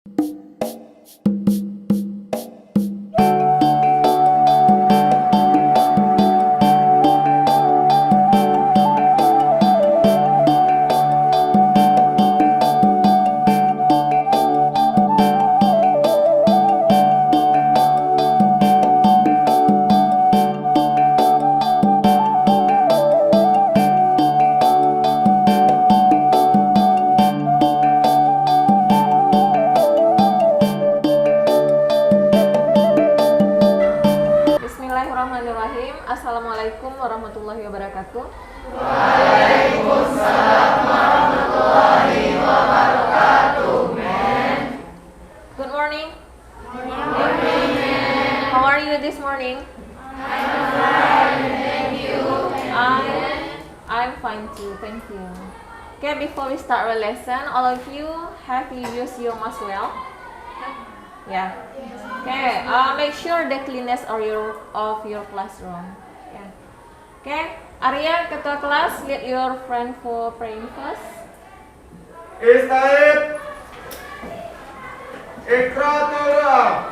Bismillahirrahmanirrahim. Assalamualaikum warahmatullahi wabarakatuh. Waalaikumsalam warahmatullahi wabarakatuh, man. Good morning. Good morning, man. How are you this morning? I'm fine, thank you. I'm fine too, thank you. Okay, before we start our lesson, all of you have you used your mask well? Yeah. Okay. Make sure the cleanness of your classroom. Yeah. Okay. Arya, ketua kelas, lead your friend for praying first. Istaid. Iqra Torah.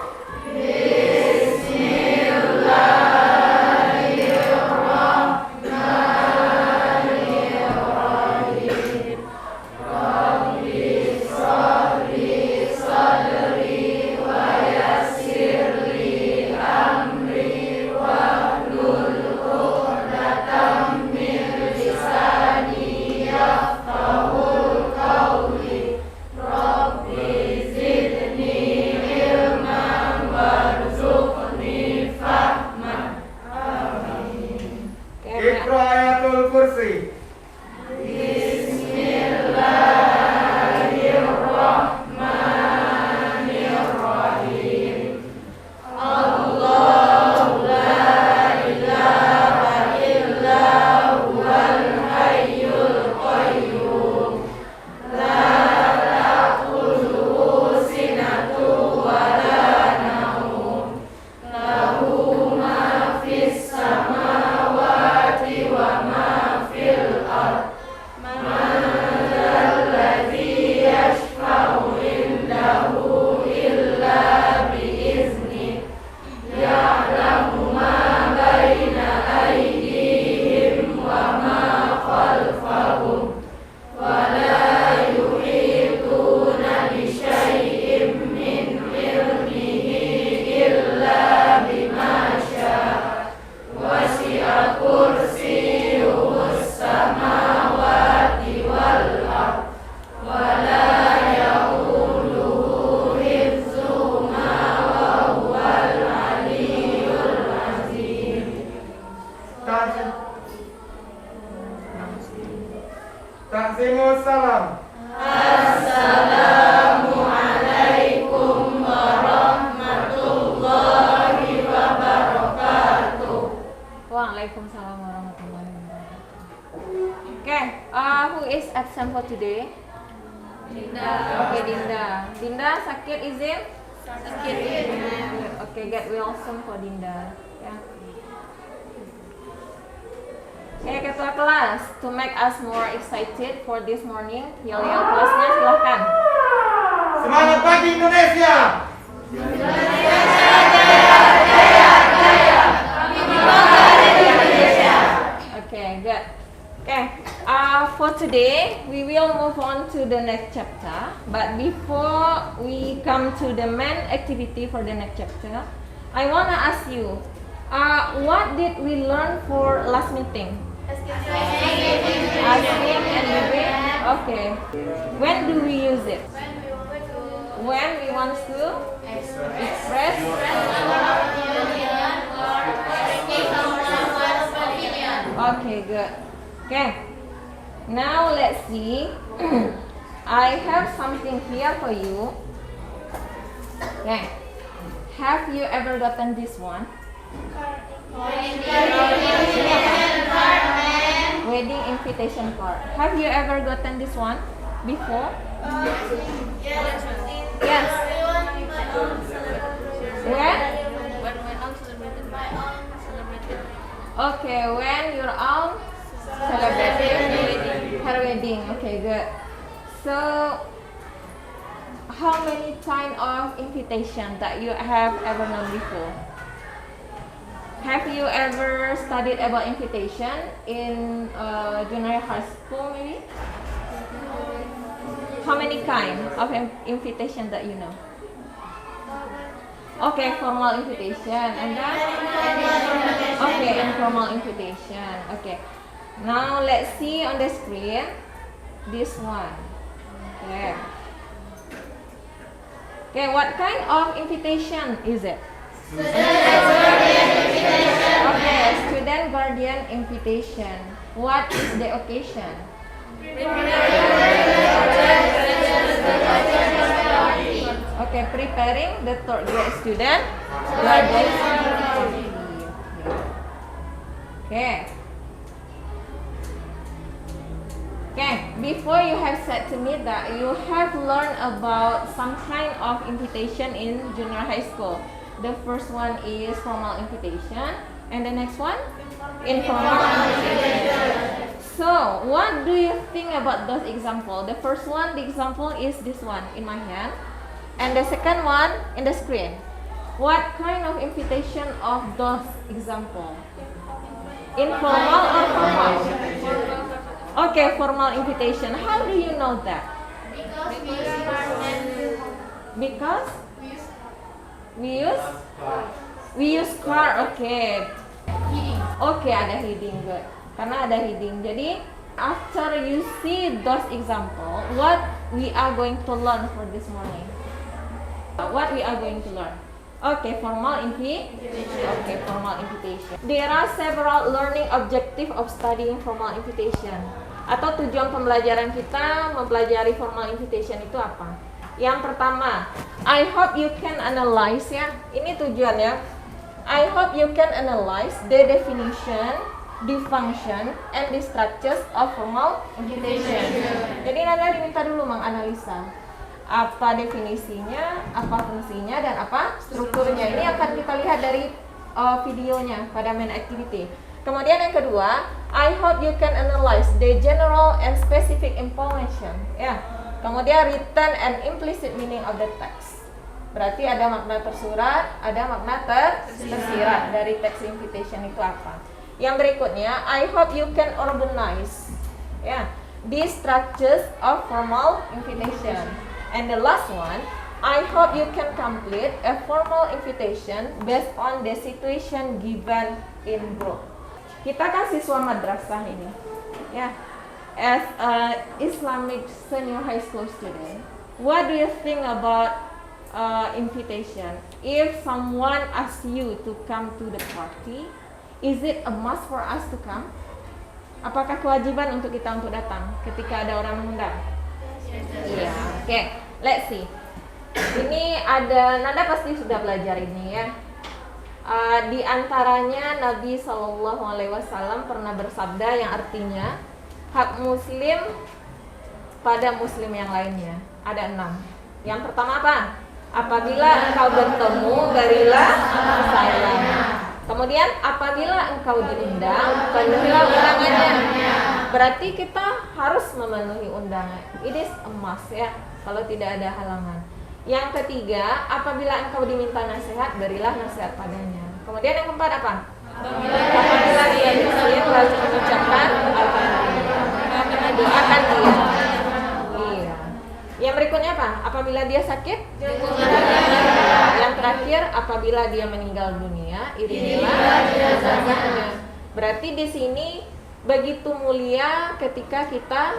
Iqra ayatul kursi. Takzimus salam. Assalamualaikum warahmatullahi wabarakatuh. Waalaikumsalam warahmatullahi wabarakatuh. Okay. Who is absent for today? Dinda. Okay, Dinda. Dinda sakit izin? Sakit. Okay, get well soon for Dinda. Yeah. Okay, ketua kelas, to make us more excited for this morning, yel kelasnya silahkan. Semangat pagi Indonesia. Okay, good. Okay, for today, we will move on to the next chapter. But before we come to the main activity for the next chapter, I wanna ask you, what did we learn for last meeting? Asking and giving. Okay. When do we use it? When we want to express. Okay, good. Okay. Now let's see. I have something here for you. Okay. Have you ever gotten this one? Wedding invitation card. Have you ever gotten this one before? Yes. When? Okay, when your own celebrated her wedding. Okay, good. So, how many kind of invitation that you have ever known before? Have you ever studied about invitation in junior high school maybe? How many kind of invitation that you know? Okay, formal invitation. And then? Okay, informal invitation. Okay. Now let's see on the screen this one. Okay. Okay, what kind of invitation is it? Okay, student guardian invitation. What is the occasion? Okay, preparing the third grade student graduation party. Okay. Okay, before you have said to me that you have learned about some kind of invitation in junior high school. The first one is formal invitation, and the next one? Informal invitation. So, what do you think about those examples? The first one, the example is this one in my hand, and the second one in the screen. What kind of invitation of those examples? Informal or formal? Okay, formal invitation. How do you know that? Because we use card. Okay. Okay, ada heading, good. Karena ada heading. Jadi after you see those example, what we are going to learn for this morning? What we are going to learn? Okay, formal invitation. Okay, formal invitation. There are several learning objective of studying formal invitation. Atau tujuan pembelajaran kita mempelajari formal invitation itu apa? Yang pertama, I hope you can analyze ya. Ini tujuannya. I hope you can analyze the definition, the function, and the structures of formal invitation. Jadi Nada diminta dulu menganalisa apa definisinya, apa fungsinya, dan apa strukturnya. Ini akan kita lihat dari videonya pada main activity. Kemudian yang kedua, I hope you can analyze the general and specific information. Ya. Kemudian written and implicit meaning of the text. Berarti ada makna tersurat, ada makna tersirat dari text invitation itu apa. Yang berikutnya, I hope you can organize ya, these structures of formal invitation. And the last one, I hope you can complete a formal invitation based on the situation given in group. Kita kan siswa madrasah ini, ya. As a Islamic senior high school student, what do you think about invitation? If someone asks you to come to the party, is it a must for us to come? Apakah kewajiban untuk kita untuk datang ketika ada orang mengundang? Iya. Oke, let's see. Ini ada, Nada pasti sudah belajar ini ya. Di antaranya Nabi SAW pernah bersabda yang artinya hak muslim pada muslim yang lainnya. Ada 6. Yang pertama apa? Apabila engkau bertemu, berilah salam. Kemudian apabila engkau diundang, penuhilah undangannya. Berarti kita harus memenuhi undangan. It is a must ya, kalau tidak ada halangan. Yang ketiga, apabila engkau diminta nasihat, berilah nasihat padanya. Kemudian yang keempat apa? Apabila dia miskin, lalu mengucapkan alhamdulillah. Doakan dia. Iya. Yang berikutnya apa? Apabila dia sakit, yang terakhir, apabila dia meninggal dunia, irinilah jenazahnya. Berarti di sini begitu mulia ketika kita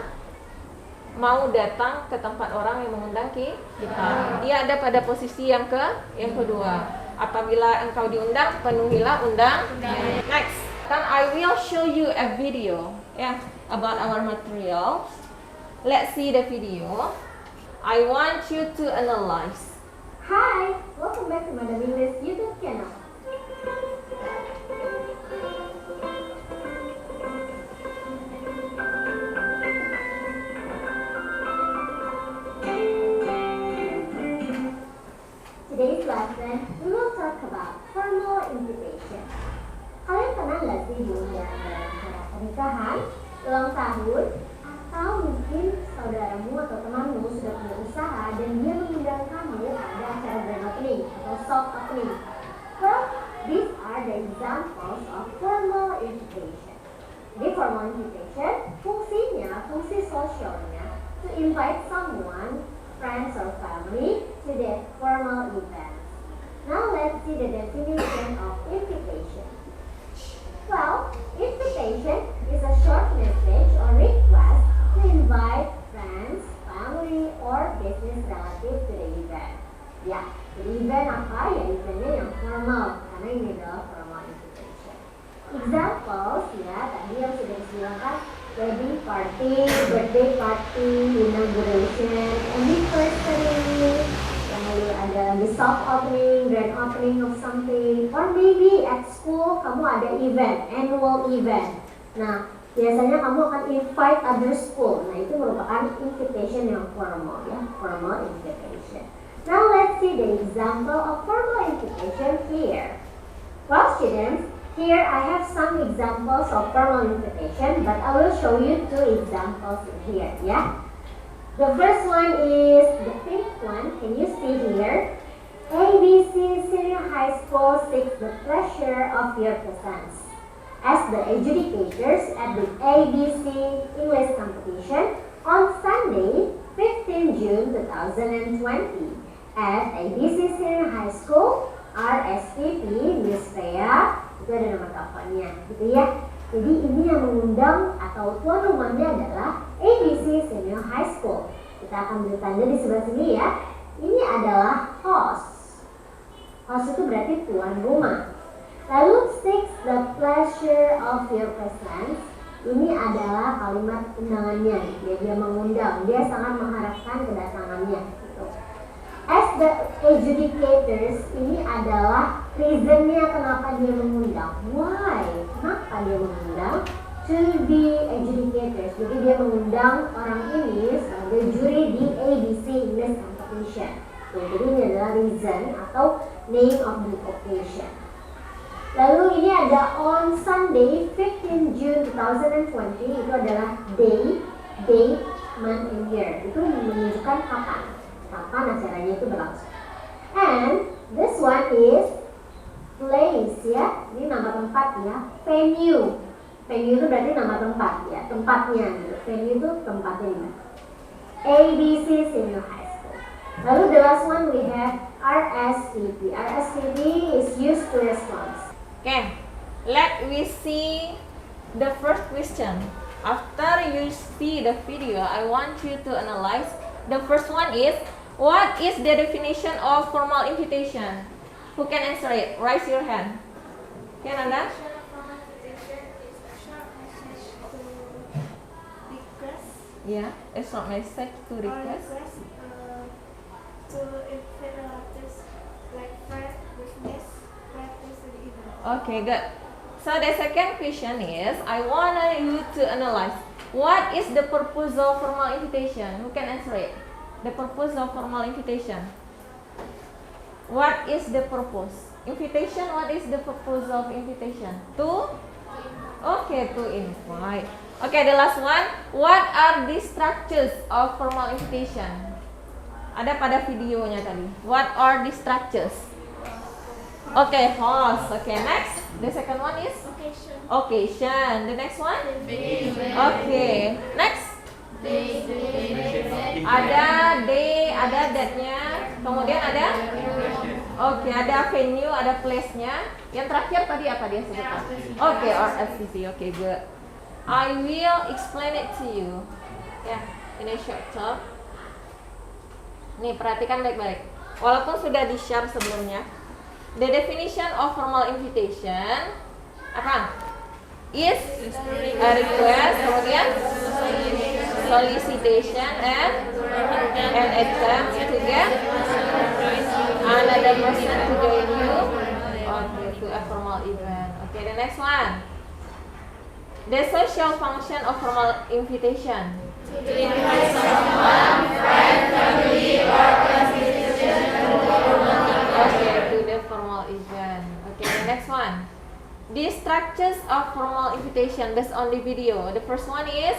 mau datang ke tempat orang yang mengundang kita. Dia ada pada posisi yang kedua. Apabila engkau diundang, penuhilah undangan. Next, then I will show you a video about our materials. Let's see the video. I want you to analyze. Hi, welcome back to Madam English YouTube channel. Today's lesson, we will talk about formal invitation. Kalian pernah nggak sih diundang dalam acara pernikahan, ulang tahun, atau Atau mungkin saudaramu atau temanmu sudah punya usaha dan dia mengundang kamu pada acara grand opening atau soft opening. Well, these are the examples of formal invitation. Di formal invitation, fungsi sosialnya to invite someone, friends or family to that formal event. Now let's see the definition of invitation. Well, invitation is a short message or request to invite friends, family, or business relatives to the event. Ya, jadi event apa? Ya eventnya yang formal, karena ini adalah formal invitation. Examples ya, tadi yang sudah disebutkan wedding party, birthday party, inauguration, anniversary, lalu ada the soft opening, grand opening of something, or maybe at school kamu ada event, annual event. Nah, biasanya kamu akan invite other school. Nah, itu merupakan invitation yang formal ya, formal invitation. Now let's see the example of formal invitation here. Well, students, here I have some examples of formal invitation, but I will show you two examples in here, yeah? The first one is the pink one. Can you see here? ABC Senior High School seeks the pleasure of your presence. As the adjudicators at the ABC English competition on Sunday, 15 June 2020 at ABC Senior High School, RSVP Miss Thea, itu ada nomor teleponnya, gitu ya. Jadi ini yang mengundang atau tuan rumahnya adalah ABC Senior High School. Kita akan beri tanda di sebelah sini ya. Ini adalah host. Host itu berarti tuan rumah. Lalu seeks the pleasure of your presence. Ini adalah kalimat undangannya. Dia mengundang. Dia sangat mengharapkan kedatangannya. Gitu. As the adjudicators, ini adalah reasonnya kenapa dia mengundang. Why? Kenapa dia mengundang? To be adjudicators. Jadi dia mengundang orang ini sebagai juri di ABC English Competition. Jadi ini adalah reason atau name of the occasion. Lalu ini ada on Sunday 15 June 2020. Itu adalah day, date, month, and year. Itu menunjukkan kapan acaranya itu berlangsung. And this one is place ya. Ini nama tempat ya. Venue. Venue itu berarti nama tempat ya, tempatnya gitu. Venue itu tempatnya. ABC Senior High School. Lalu the last one we have RSVP. RSVP is used to response. Okay, let we see the first question. After you see the video, I want you to analyze. The first one is, what is the definition of formal invitation? Who can answer it? Raise your hand. Okay, Nanda? Formal invitation is a short message to request Yeah, a short message to request. to invite relatives like friends, business, relatives to the event. Okay, good. So the second question is, I want you to analyze what is the purpose of formal invitation. Who can answer it? The purpose of formal invitation. What is the purpose? Invitation, what is the purpose of invitation? To? Okay, to invite. Okay, the last one. What are the structures of formal invitation? Ada pada videonya tadi. What are the structures? Okay, host. Okay, next. The second one is? Occasion. Occasion. The next one? Okay, next. Ada day, ada date-nya. Kemudian ada? Oke, ada venue, ada place-nya. Yang terakhir tadi apa dia sebutkan? Oke, RSVP. Oke, good. I will explain it to you. Ya, ini short talk. Nih, perhatikan baik-baik. Walaupun sudah di-share sebelumnya. The definition of formal invitation apa? Is a request, kemudian solicitation and an attempt to get another person to join you to a formal event. Okay, the next one. The social function of formal invitation. To invite someone, friend, family, or institution to the formal event. Okay, to the formal event. Okay, the next one. The structures of formal invitation based on the video. The first one is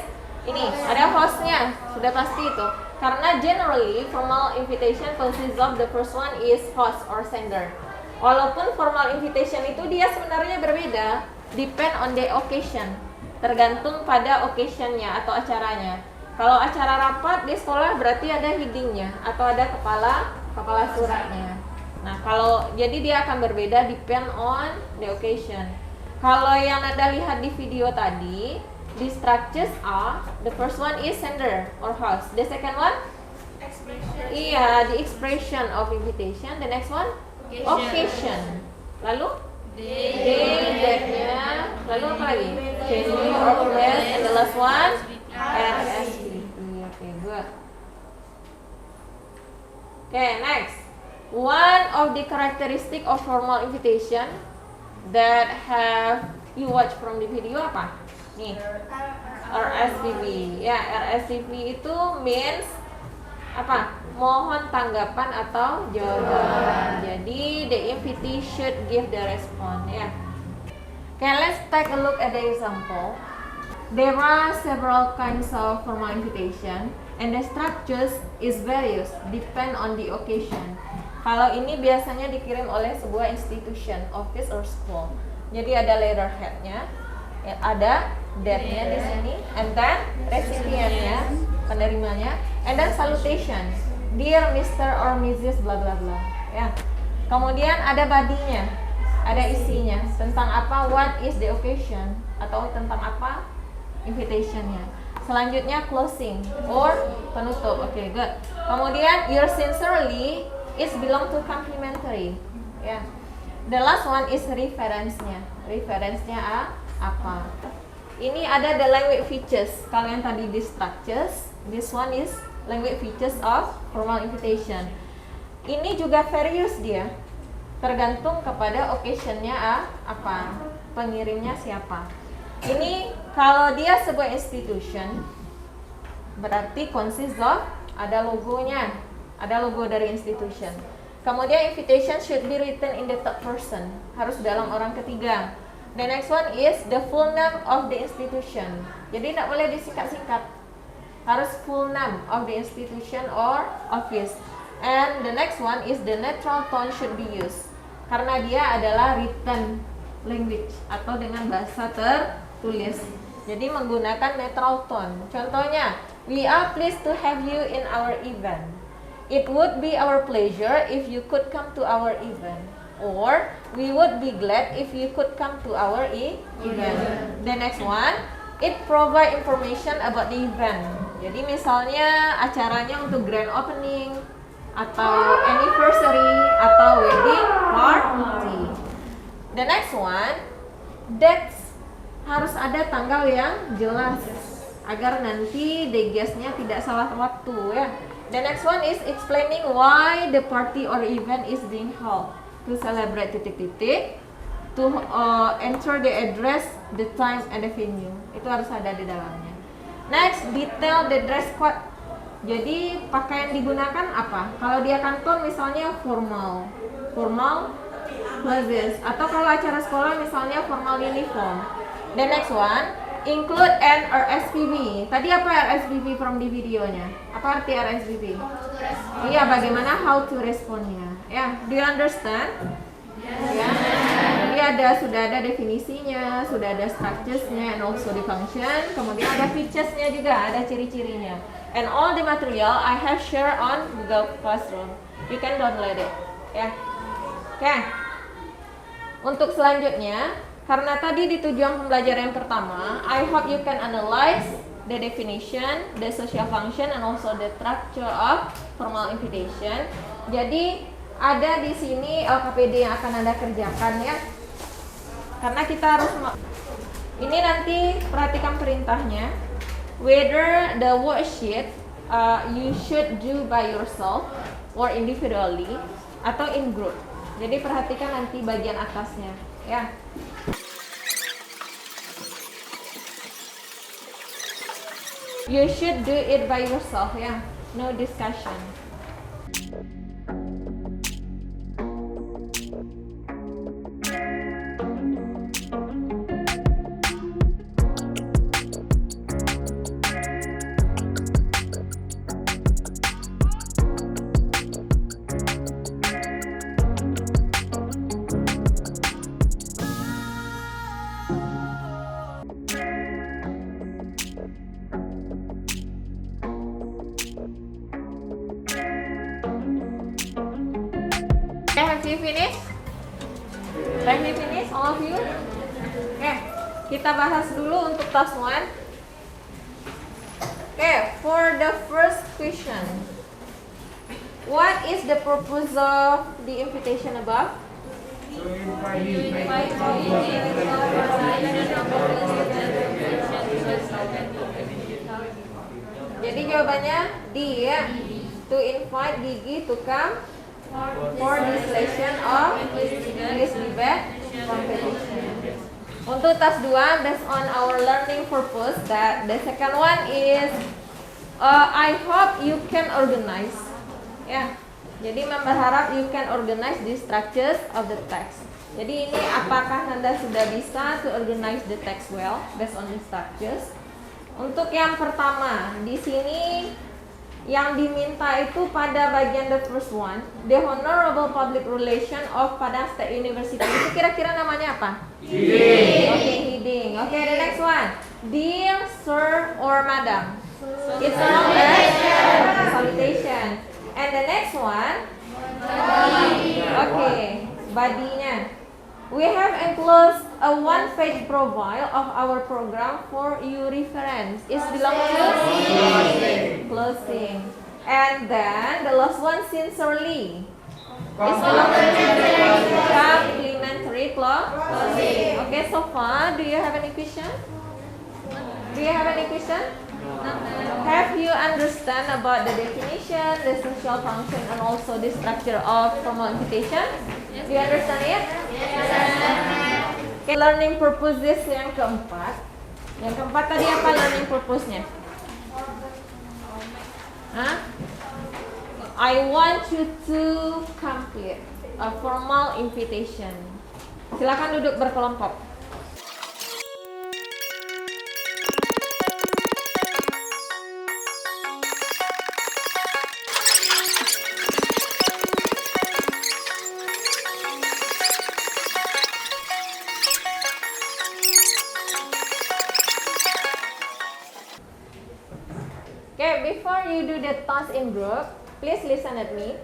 Ini ada hostnya, sudah pasti itu. Karena generally formal invitation consists of the first one is host or sender. Walaupun formal invitation itu dia sebenarnya berbeda, depend on the occasion, tergantung pada occasionnya atau acaranya. Kalau acara rapat di sekolah berarti ada headingnya atau ada kepala suratnya. Nah kalau jadi dia akan berbeda depend on the occasion. Kalau yang Anda lihat di video tadi, the structures are the first one is sender or host, the second one Expression. iya the expression of invitation, the next one occasion, lalu day, date-nya, lalu apa lagi venue or place, and the last one RSVP. Okay, good. Okay, next, one of the characteristic of formal invitation that have you watch from the video apa? Nih, RSVP. Ya, RSVP itu means apa? Mohon tanggapan atau jawaban. Jadi the invitee should give the response ya. Okay, let's take a look at the example. There are several kinds of formal invitation and the structures is various depend on the occasion. Kalau ini biasanya dikirim oleh sebuah institution, office or school. Jadi ada letterhead-nya, ada date-nya di sini, and then recipientnya, penerimanya, and then salutation, dear Mr. or Mrs. bla bla bla. Ya. Kemudian ada body-nya, ada isinya tentang apa, what is the occasion, atau tentang apa invitation-nya. Selanjutnya closing or penutup. Oke, good. Kemudian your sincerely is belong to complimentary. Ya. The last one is reference-nya. Reference-nya apa? Ini ada the language features. Kalau yang tadi di structures, this one is language features of formal invitation. Ini juga various dia. Tergantung kepada occasion-nya apa, pengirimnya siapa. Ini kalau dia sebuah institution, berarti consists of ada logonya, ada logo dari institution. Kemudian invitation should be written in the third person, harus dalam orang ketiga. The next one is the full name of the institution. Jadi tidak boleh disingkat-singkat, harus full name of the institution or office. And the next one is the neutral tone should be used, karena dia adalah written language atau dengan bahasa tertulis. Jadi menggunakan neutral tone. Contohnya, we are pleased to have you in our event. It would be our pleasure if you could come to our event. Or we would be glad if you could come to our event. The next one, it provide information about the event. Jadi misalnya acaranya untuk grand opening atau anniversary atau wedding party. The next one, dates, harus ada tanggal yang jelas agar nanti the guest-nya tidak salah waktu ya. The next one is explaining why the party or event is being held. To celebrate titik-titik, to enter the address, the time, and the venue. Itu harus ada di dalamnya. Next, detail the dress code. Jadi pakaian digunakan apa? Kalau dia kantor misalnya formal clothes, atau kalau acara sekolah misalnya formal uniform. The next one, include an RSVP. Tadi apa RSVP from di videonya? Apa arti RSVP? Iya, bagaimana how to respondnya. Ya, do you understand? Ya. Jadi sudah ada definisinya, sudah ada structures-nya, and also the function. Kemudian ada features-nya juga, ada ciri-cirinya. And all the material I have shared on Google Classroom. You can download it. Ya. Oke. Untuk selanjutnya, karena tadi di tujuan pembelajaran yang pertama, I hope you can analyze the definition, the social function, and also the structure of formal invitation. Jadi ada di sini LKPD yang akan Anda kerjakan ya. Karena kita harus ini nanti perhatikan perintahnya. Whether the worksheet you should do by yourself or individually atau in group. Jadi perhatikan nanti bagian atasnya ya. You should do it by yourself ya. No discussion. you finished? Have you finished, all of you? Okay, kita bahas dulu untuk task 1. Okay, for the first question, what is the purpose of the invitation above? Jadi jawabannya D ya. To invite Gigi to come for this lesson of English debate competition. Untuk task 2, based on our learning purpose, that the second one is I hope you can organize. Ya. Jadi berharap you can organize the structures of the text. Jadi ini apakah Anda sudah bisa to organize the text well based on the structures? Untuk yang pertama, di sini yang diminta itu pada bagian the first one, the Honorable Public Relation of Padang State University. Itu kira-kira namanya apa? Heading. Okay, heading. Okay, the next one. Dear Sir or Madam. It's a long salutation. And the next one. Okay, body-nya. We have enclosed a one-page profile of our program for your reference. It's belong to closing. And then the last one, sincerely. It's belong to complimentary closing. Okay, so far, do you have any question? Do you have any question? Have you understand about the definition, the social function, and also the structure of formal invitation? Do you understand it? Okay, learning purposes yang keempat. Yang keempat tadi apa learning purpose-nya? Huh? I want you to complete a formal invitation. Silakan duduk berkelompok. Okay, before you do the task in group, please listen at me.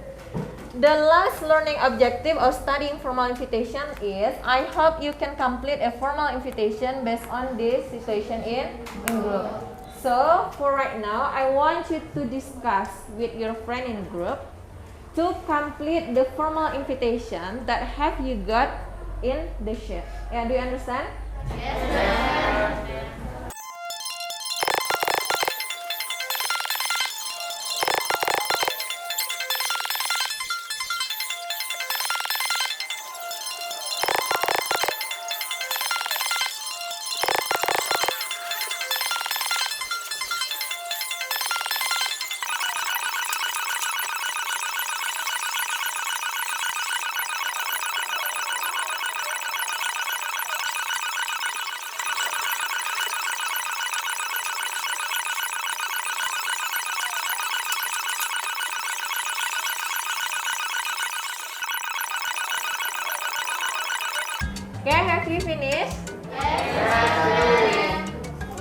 The last learning objective of studying formal invitation is I hope you can complete a formal invitation based on this situation in group. So, for right now, I want you to discuss with your friend in group to complete the formal invitation that have you got in the sheet. Yeah, do you understand? Yes, sir. Okay, have you finished? Yes.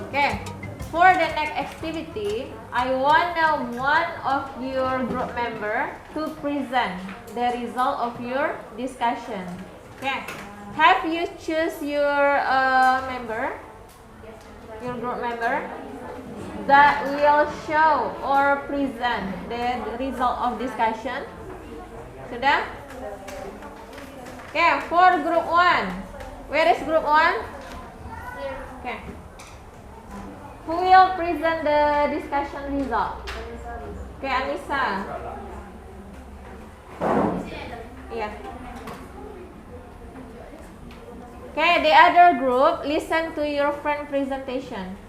Okay, for the next activity, I want one of your group member to present the result of your discussion. Okay, have you choose your group member that will show or present the result of discussion? Sudah? Okay, for group 1. Where is group 1? Okay. Who will present the discussion result? Okay, Anissa. Yeah. Okay, the other group, listen to your friend presentation.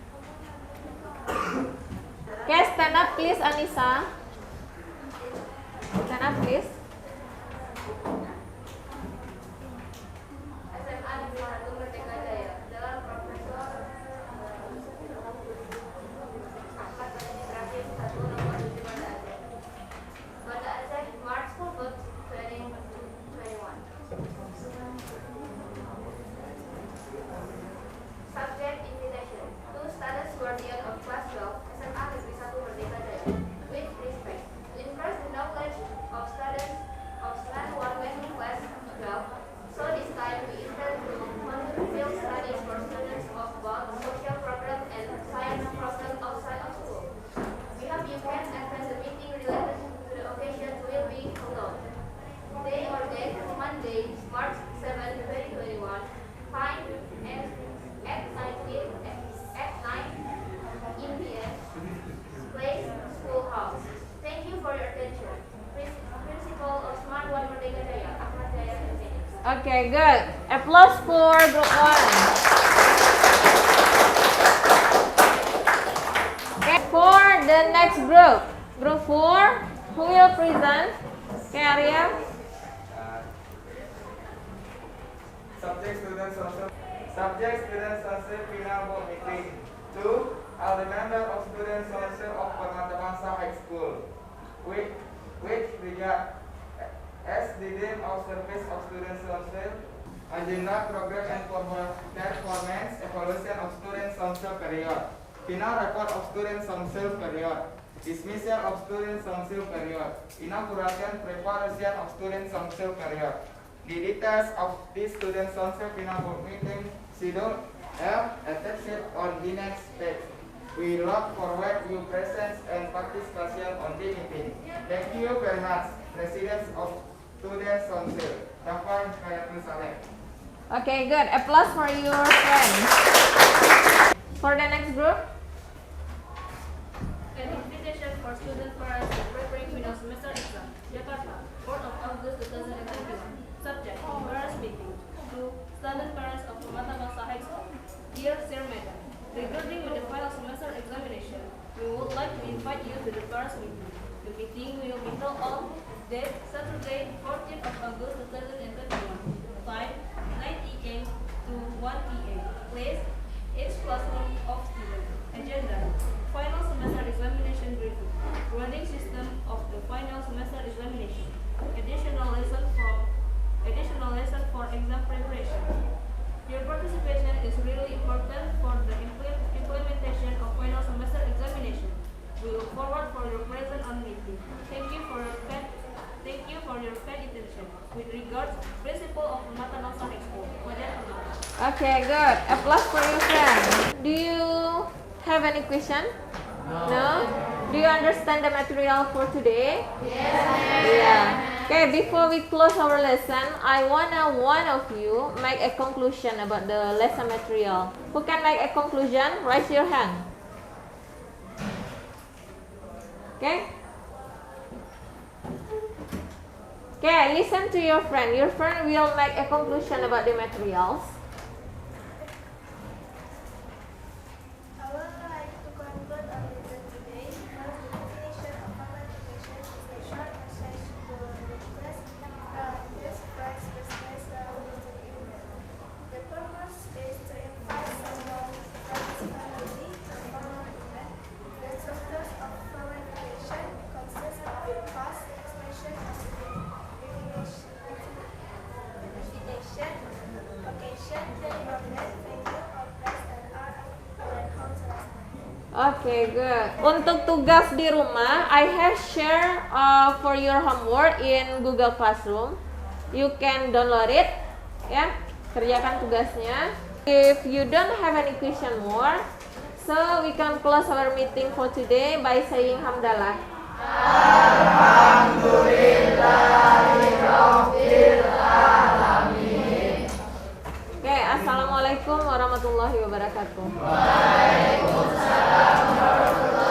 Okay, stand up please, Anissa. Stand up please. With respect, to impress the knowledge of students of SLAN 1 when March 7, 2021, time at 9 p.m. Place, schoolhouse. Thank you for your attention. Principal Osman Wan Merdeka Jaya, Ahmad Jaya, Phoenix. Okay, good. Applause for group 1. Okay, for the next group. Group 4, who will present? Okay, Arya. Subject student social final board meeting. 2. Are the member of student social of Permata Bangsa High School. Which regard as the name of service of student social, agenda, program and performance evaluation of student social period. Final report of student social period. Dismissal of student social period. Inauguration preparation of student social period. The details of this student social final board meeting schedule are attached on the next page. We look forward your presence and participation on the meeting. Thank you very much, President of Student Council, Dafar Hayatul Saleh. Okay, good. Applause for your friends. For the next group. An invitation for student parents preparing final semester exam. Jakarta, 4th of August 2021. Subject: Parents Meeting. To student parents of Permata Bangsa High School. Dear Sir Madam, regarding with the final semester examination, we would like to invite you to the parents meeting. The meeting will be held on date Saturday, 14th of August 2021. Time 9 a.m. to 1 p.m. Place: each classroom of students. Agenda: final semester examination briefing. Grading system of the final semester examination. Additional lesson for exam preparation. Your participation is really important for the implementation of final semester examination. We look forward for your presence on meeting. Thank you for your kind attention. With regards, Principal of Permata Bangsa High School, Wajar Permata. Okay, good. Applause for your friend. Do you have any question? No? Do you understand the material for today? Yes. Yeah. Okay, before we close our lesson, I wanna one of you make a conclusion about the lesson material. Who can make a conclusion? Raise your hand. Okay? Okay, listen to your friend. Your friend will make a conclusion about the materials. I would like to conclude our lesson today. First, the definition of common education is a short message to the class price business The purpose is to invite someone participating in formal event. The structures of formal education consist of past expression of invitation, occasion, program, venue, or place and art and how to Okay, good. Untuk tugas di rumah, I have share for your homework in Google Classroom. You can download it, ya. Kerjakan tugasnya. If you don't have any question more, so we can close our meeting for today by saying hamdalah. Okay, assalamualaikum warahmatullahi wabarakatuh. Waalaikumsalam warahmatullahi wabarakatuh.